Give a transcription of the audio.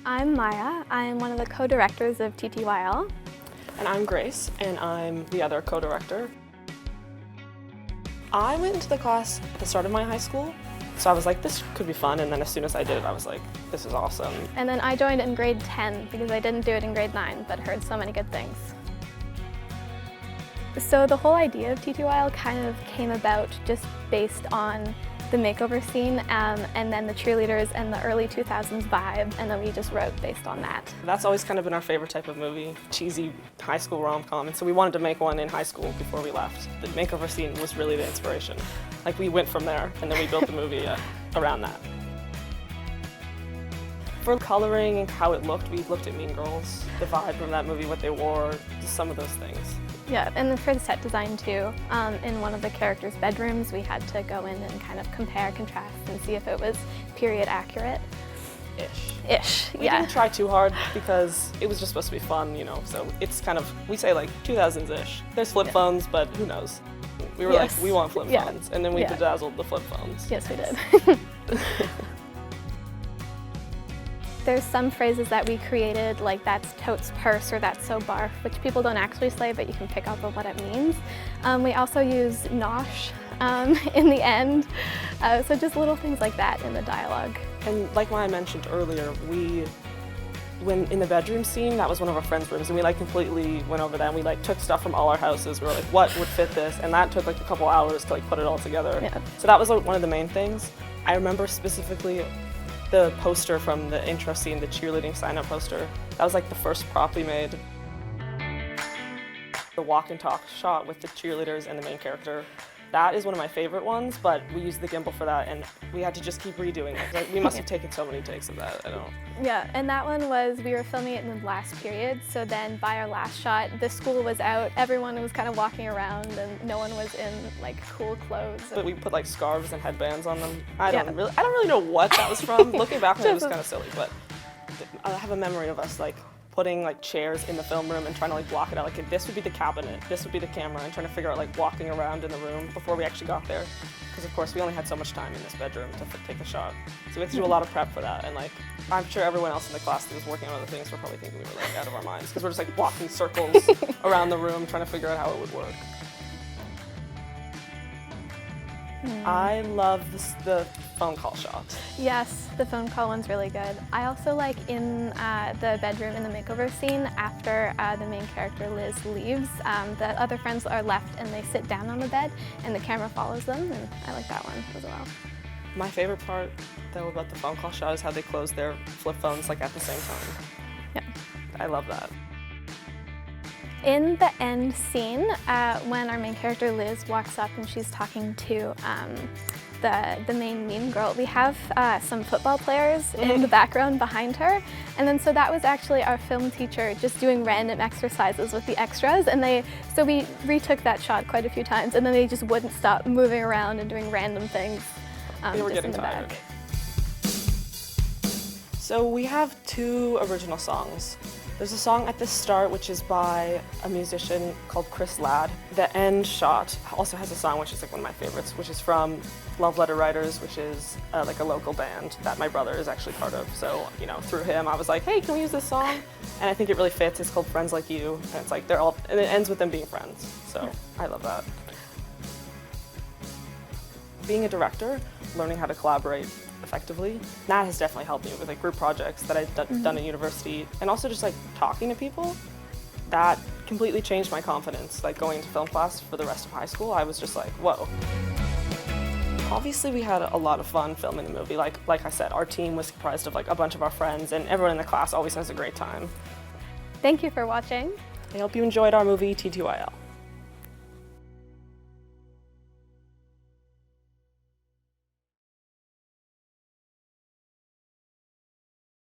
I'm Maya. I'm one of the co-directors of TTYL. And I'm Grace, and I'm the other co-director. I went into the class at the start of my high school, so I was like, this could be fun, and then as soon as I did it, I was like, this is awesome. And then I joined in grade 10 because I didn't do it in grade 9, but heard so many good things. So the whole idea of TTYL kind of came about just based on the makeover scene and then the cheerleaders and the early 2000s vibe, and then we just wrote based on that. That's always kind of been our favorite type of movie, cheesy high school rom-com, and so we wanted to make one in high school before we left. The makeover scene was really the inspiration. Like, we went from there, and then we built the movie around that. For coloring and how it looked, we looked at Mean Girls, the vibe from that movie, what they wore, just some of those things. Yeah, and then for the set design too, in one of the characters' bedrooms, we had to go in and kind of compare, contrast, and see if it was period accurate. Ish, We yeah. didn't try too hard because it was just supposed to be fun, you know, so it's kind of, we say like 2000s-ish. There's flip phones, but who knows? We were like, we want flip phones, and then we bedazzled the flip phones. Yes, we did. There's some phrases that we created, like that's totes purse or that's so barf, which people don't actually say, but you can pick up on what it means. We also use nosh in the end, so just little things like that in the dialogue. And like I mentioned earlier, when in the bedroom scene, that was one of our friends' rooms, and we like completely went over that, and we like took stuff from all our houses. We were like, what would fit this? And that took like a couple hours to like put it all together. Yeah. So that was like one of the main things. I remember specifically the poster from the intro scene, the cheerleading sign-up poster. That was like the first prop we made. The walk and talk shot with the cheerleaders and the main character. That is one of my favorite ones, but we used the gimbal for that, and we had to just keep redoing it. Like, we must have taken so many takes of that, I don't. Yeah, and that one was, we were filming it in the last period, so then by our last shot, the school was out, everyone was kind of walking around, and no one was in like cool clothes. But we put like scarves and headbands on them. I don't really know what that was from. Looking back on it, it was kind of silly, but I have a memory of us like putting like chairs in the film room and trying to like block it out. Like, this would be the cabinet, this would be the camera, and trying to figure out like walking around in the room before we actually got there. Because of course we only had so much time in this bedroom to take the shot. So we had to do a lot of prep for that, and like I'm sure everyone else in the class that was working on other things were probably thinking we were like out of our minds, because we're just like walking circles around the room trying to figure out how it would work. I love the phone call shot. Yes, the phone call one's really good. I also like in the bedroom in the makeover scene, after the main character Liz leaves, the other friends are left and they sit down on the bed and the camera follows them, and I like that one as well. My favorite part though about the phone call shot is how they close their flip phones like at the same time. Yeah. I love that. In the end scene, when our main character Liz walks up and she's talking to the main mean girl, we have some football players in the background behind her, and then so that was actually our film teacher just doing random exercises with the extras, and so we retook that shot quite a few times, and then they just wouldn't stop moving around and doing random things just in the back. So we have 2 original songs. There's a song at the start which is by a musician called Chris Ladd. The end shot also has a song which is like one of my favorites, which is from Love Letter Writers, which is like a local band that my brother is actually part of. So, you know, through him I was like, hey, can we use this song? And I think it really fits. It's called Friends Like You, and it's like and it ends with them being friends. So I love that. Being a director, learning how to collaborate effectively, that has definitely helped me with like group projects that I've done at university, and also just like talking to people. That completely changed my confidence. Like, going into film class for the rest of high school, I was just like, whoa. Obviously we had a lot of fun filming the movie. Like I said, our team was comprised of like a bunch of our friends, and everyone in the class always has a great time. Thank you for watching. I hope you enjoyed our movie TTYL.